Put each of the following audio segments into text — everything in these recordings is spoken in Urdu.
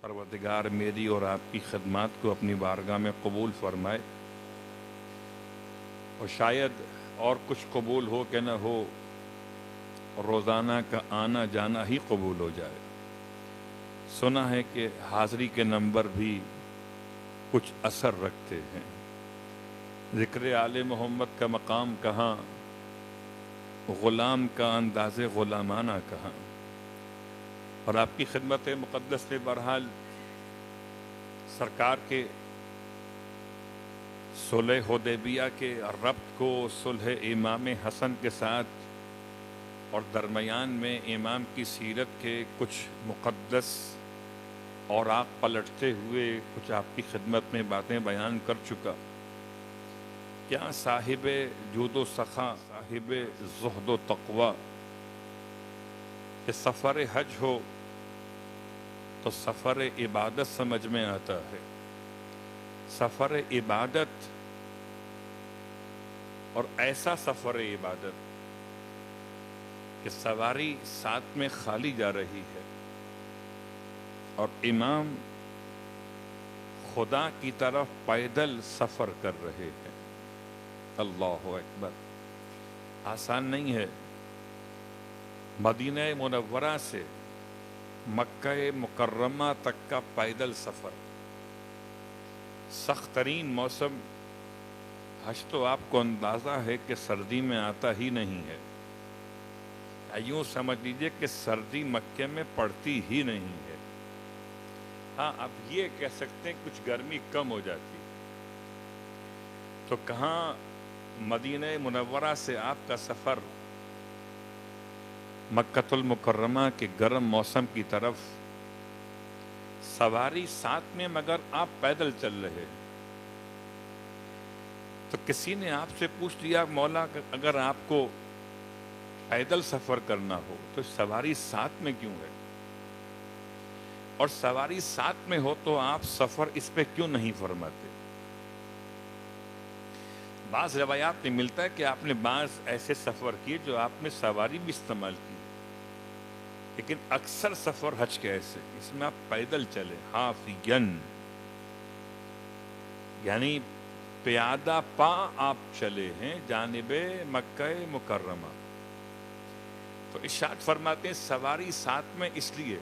پروردگار میری اور آپ کی خدمات کو اپنی بارگاہ میں قبول فرمائے، اور شاید اور کچھ قبول ہو کہ نہ ہو، روزانہ کا آنا جانا ہی قبول ہو جائے۔ سنا ہے کہ حاضری کے نمبر بھی کچھ اثر رکھتے ہیں۔ ذکر آل محمد کا مقام کہاں، غلام کا انداز غلامانہ کہاں۔ اور آپ کی خدمت مقدس میں بہرحال سرکار کے صلح حدیبیہ کے ربط کو صلح امام حسن کے ساتھ اور درمیان میں امام کی سیرت کے کچھ مقدس اور آنکھ پلٹتے ہوئے کچھ آپ کی خدمت میں باتیں بیان کر چکا۔ کیا صاحب جود و سخا، صاحب زہد و تقوی کہ سفر حج ہو تو سفر عبادت سمجھ میں آتا ہے۔ سفر عبادت، اور ایسا سفر عبادت کہ سواری ساتھ میں خالی جا رہی ہے اور امام خدا کی طرف پیدل سفر کر رہے ہیں۔ اللہ اکبر! آسان نہیں ہے مدینہ منورہ سے مکہ مکرمہ تک کا پیدل سفر۔ سخت ترین موسم حج تو آپ کو اندازہ ہے کہ سردی میں آتا ہی نہیں ہے، یوں سمجھ لیجئے کہ سردی مکے میں پڑتی ہی نہیں ہے۔ ہاں، اب یہ کہہ سکتے ہیں کچھ گرمی کم ہو جاتی، تو کہاں مدینہ منورہ سے آپ کا سفر مکۃ المکرمہ کے گرم موسم کی طرف، سواری ساتھ میں مگر آپ پیدل چل رہے ہیں۔ تو کسی نے آپ سے پوچھ لیا، مولا اگر آپ کو پیدل سفر کرنا ہو تو سواری ساتھ میں کیوں ہے؟ اور سواری ساتھ میں ہو تو آپ سفر اس پہ کیوں نہیں فرماتے؟ بعض روایات میں ملتا ہے کہ آپ نے بعض ایسے سفر کیے جو آپ نے سواری بھی استعمال کی، لیکن اکثر سفر حج کے ایسے اس میں آپ پیدل چلے، حافین، یعنی پیادہ پا آپ چلے ہیں جانب مکہ مکرمہ۔ تو ارشاد فرماتے ہیں سواری ساتھ میں اس لیے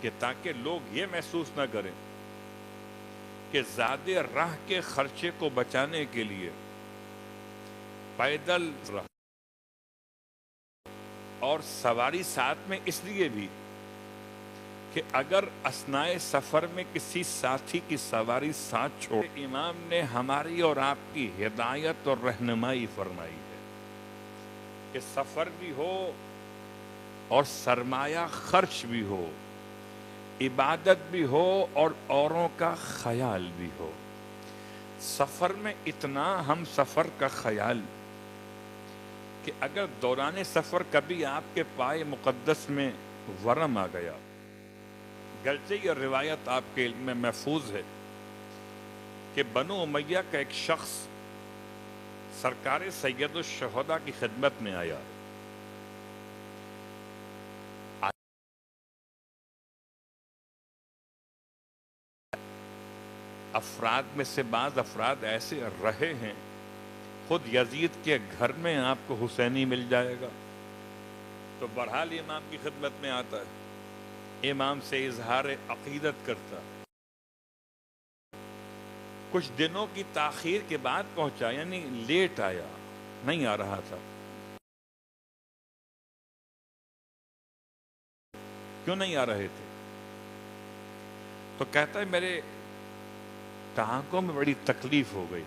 کہ تاکہ لوگ یہ محسوس نہ کریں کہ زیادہ راہ کے خرچے کو بچانے کے لیے پیدل رہ، اور سواری ساتھ میں اس لیے بھی کہ اگر اثناء سفر میں کسی ساتھی کی سواری ساتھ چھوڑ، امام نے ہماری اور آپ کی ہدایت اور رہنمائی فرمائی ہے کہ سفر بھی ہو اور سرمایہ خرچ بھی ہو، عبادت بھی ہو اور اوروں کا خیال بھی ہو۔ سفر میں اتنا ہم سفر کا خیال کہ اگر دوران سفر کبھی آپ کے پائے مقدس میں ورم آ گیا، گرچہ یہ روایت آپ کے علم میں محفوظ ہے کہ بنو امیہ کا ایک شخص سرکار سید الشہداء کی خدمت میں آیا، افراد میں سے بعض افراد ایسے رہے ہیں، خود یزید کے گھر میں آپ کو حسینی مل جائے گا، تو بہرحال امام کی خدمت میں آتا ہے، امام سے اظہار عقیدت کرتا ہے۔ کچھ دنوں کی تاخیر کے بعد پہنچا، یعنی لیٹ آیا، نہیں آ رہا تھا۔ کیوں نہیں آ رہے تھے؟ تو کہتا ہے میرے ٹانگوں میں بڑی تکلیف ہو گئی،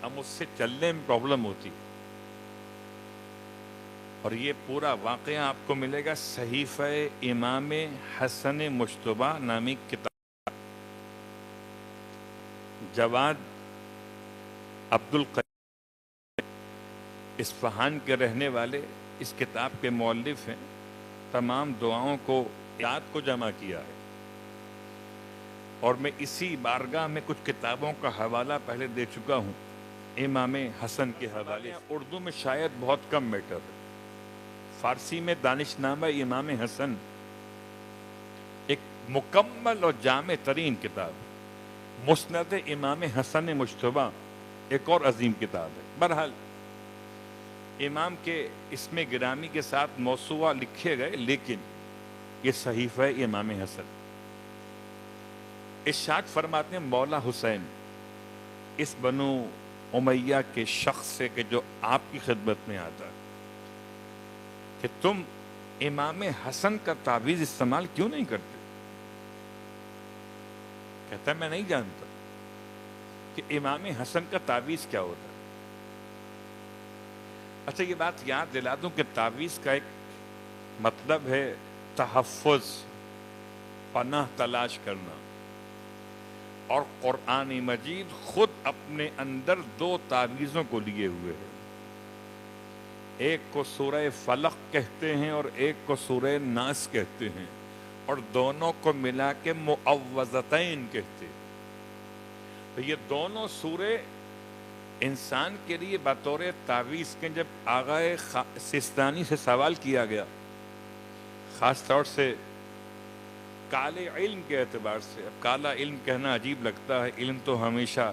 اب مجھ سے چلنے میں پرابلم ہوتی۔ اور یہ پورا واقعہ آپ کو ملے گا صحیفہ امام حسن مجتبیٰ نامی کتاب، جواد عبد القیوم اصفہان کے رہنے والے اس کتاب کے مؤلف ہیں، تمام دعاؤں کو یاد کو جمع کیا ہے، اور میں اسی بارگاہ میں کچھ کتابوں کا حوالہ پہلے دے چکا ہوں امام حسن کے حوالے۔ اردو میں شاید بہت کم میٹر ہے، فارسی میں دانش نامہ امام حسن مکمل اور جامع ترین کتاب مسند امام حسن مجتبی ایک اور عظیم کتاب ہے. بہرحال امام کے اسم گرامی کے ساتھ موسوعہ لکھے گئے، لیکن یہ صحیفہ امام حسن. ارشاد فرماتے ہیں مولا حسین اس بنو امیہ کے شخص سے کہ جو آپ کی خدمت میں آتا ہے کہ تم امام حسن کا تعویذ استعمال کیوں نہیں کرتے؟ کہتا ہے میں نہیں جانتا کہ امام حسن کا تعویذ کیا ہوتا ہے. اچھا یہ بات یاد دلا دوں کہ تعویذ کا ایک مطلب ہے تحفظ، پناہ تلاش کرنا، اور قرآن مجید خود اپنے اندر دو تعویذوں کو لیے ہوئے ہے. ایک کو سورہ فلق کہتے ہیں اور ایک کو سورہ ناس کہتے ہیں، اور دونوں کو ملا کے معوذتین کہتے ہیں. تو یہ دونوں سورے انسان کے لیے بطور تعویذ کے جب آغا سستانی سے سوال کیا گیا، خاص طور سے کالے علم کے اعتبار سے. اب کالا علم کہنا عجیب لگتا ہے، علم تو ہمیشہ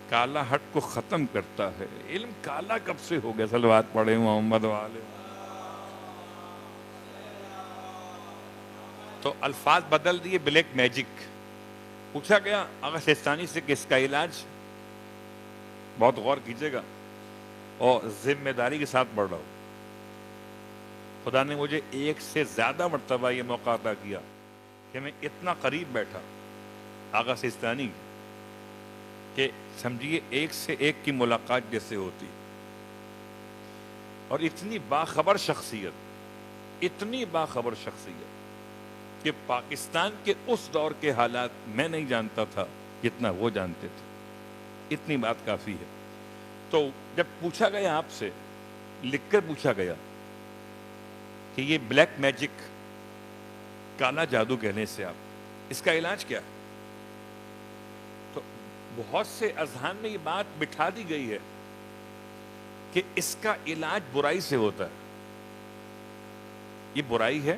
کالا ہٹ کو ختم کرتا ہے. علم کالا کب سے ہو گیا؟ صلوات پڑھے محمد والے. تو الفاظ بدل دیے، بلیک میجک. پوچھا گیا آغا سستانی سے کہ اس کا علاج، بہت غور کیجیے گا اور ذمہ داری کے ساتھ پڑھ رہا ہوں، خدا نے مجھے ایک سے زیادہ مرتبہ یہ موقع عطا کیا کہ میں اتنا قریب بیٹھا آغا سستانی کہ سمجھیے ایک سے ایک کی ملاقات جیسے ہوتی. اور اتنی باخبر شخصیت، اتنی باخبر شخصیت کہ پاکستان کے اس دور کے حالات میں نہیں جانتا تھا جتنا وہ جانتے تھے. اتنی بات کافی ہے. تو جب پوچھا گیا آپ سے، لکھ کر پوچھا گیا کہ یہ بلیک میجک، کالا جادو کہنے سے آپ، اس کا علاج کیا؟ تو بہت سے اذہان میں یہ بات بٹھا دی گئی ہے کہ اس کا علاج برائی سے ہوتا ہے. یہ برائی ہے،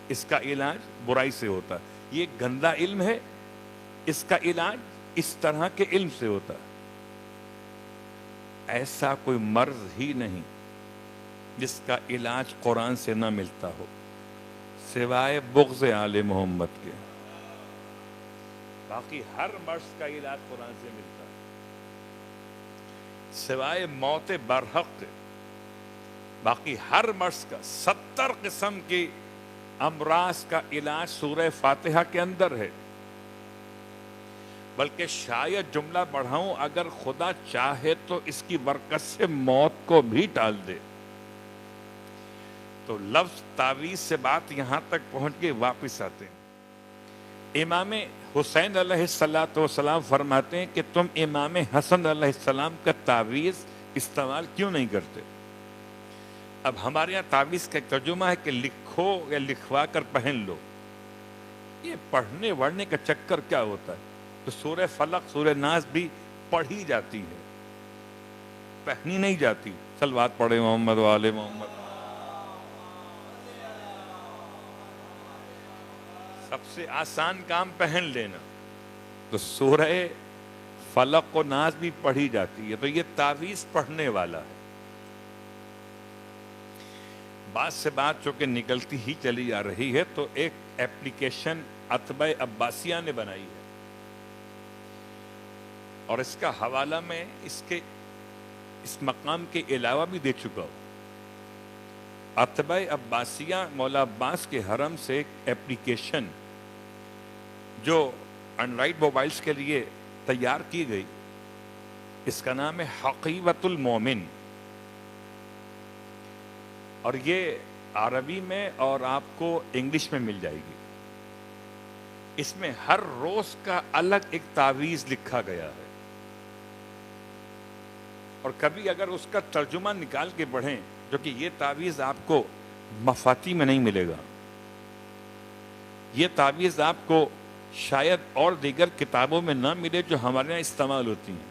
اس کا علاج برائی سے ہوتا ہے. یہ گندا علم ہے، اس کا علاج اس طرح کے علم سے ہوتا ہے. ایسا کوئی مرض ہی نہیں جس کا علاج قرآن سے نہ ملتا ہو سوائے بغض آل محمد کے. باقی ہر مرض کا علاج قرآن سے ملتا ہے سوائے موت برحق کے. باقی ہر مرض کا 70 قسم کی امراض کا علاج سورہ فاتحہ کے اندر ہے. بلکہ شاید جملہ بڑھاؤں، اگر خدا چاہے تو اس کی برکت سے موت کو بھی ٹال دے. تو لفظ تعویذ سے بات یہاں تک پہنچ کے واپس آتے ہیں. امام حسین علیہ السلام فرماتے ہیں کہ تم امام حسن علیہ السلام کا تعویذ استعمال کیوں نہیں کرتے؟ اب ہمارے یہاں تعویذ کا ایک ترجمہ ہے کہ لکھو یا لکھوا کر پہن لو. یہ پڑھنے وڑھنے کا چکر کیا ہوتا ہے؟ تو سورہ فلق، سورہ ناس بھی پڑھی جاتی ہے، پہنی نہیں جاتی. صلوات پڑھے محمد والے محمد. سب سے آسان کام پہن لینا. تو سورہ فلق و ناس بھی پڑھی جاتی ہے. تو یہ تعویذ پڑھنے والا ہے. بات سے بات چونکہ نکلتی ہی چلی جا رہی ہے، تو ایک ایپلیکیشن اتباع عباسیہ نے بنائی ہے، اور اس کا حوالہ میں اس مقام کے علاوہ بھی دے چکا ہوں. اتباع عباسیہ مولا عباس کے حرم سے ایک ایپلیکیشن جو اینڈرائیڈ موبائلز کے لیے تیار کی گئی، اس کا نام ہے حقیبۃ المومن. اور یہ عربی میں اور آپ کو انگلش میں مل جائے گی. اس میں ہر روز کا الگ ایک تعویذ لکھا گیا ہے، اور کبھی اگر اس کا ترجمہ نکال کے پڑھیں، جو کہ یہ تعویذ آپ کو مفاتی میں نہیں ملے گا. یہ تعویذ آپ کو شاید اور دیگر کتابوں میں نہ ملے جو ہمارے یہاں استعمال ہوتی ہیں،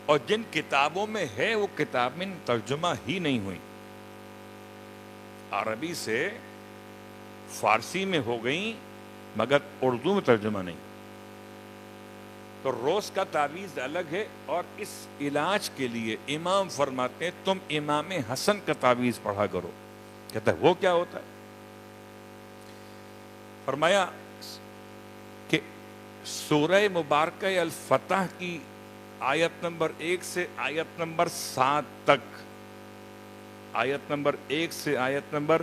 اور جن کتابوں میں ہے وہ کتابیں ترجمہ ہی نہیں ہوئی. عربی سے فارسی میں ہو گئیں مگر اردو میں ترجمہ نہیں. تو روز کا تعویذ الگ ہے، اور اس علاج کے لیے امام فرماتے ہیں تم امام حسن کا تعویذ پڑھا کرو. کہتا ہے وہ کیا ہوتا ہے؟ فرمایا کہ سورہ مبارکہ الفتح کی آیت نمبر 1 سے آیت نمبر 7 تک، آیت نمبر 1 سے آیت نمبر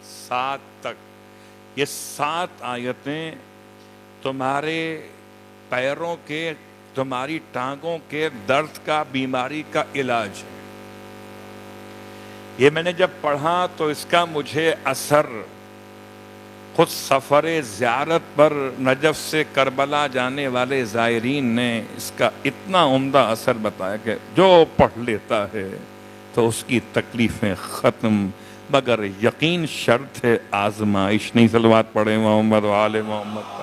7 تک، یہ 7 آیتیں تمہارے پیروں کے، تمہاری ٹانگوں کے درد کا، بیماری کا علاج ہے. یہ میں نے جب پڑھا تو اس کا مجھے اثر خود سفر زیارت پر نجف سے کربلا جانے والے زائرین نے اس کا اتنا عمدہ اثر بتایا کہ جو پڑھ لیتا ہے تو اس کی تکلیفیں ختم، مگر یقین شرط ہے آزمائش. نہیں، صلوات پڑھیں محمد و آل محمد.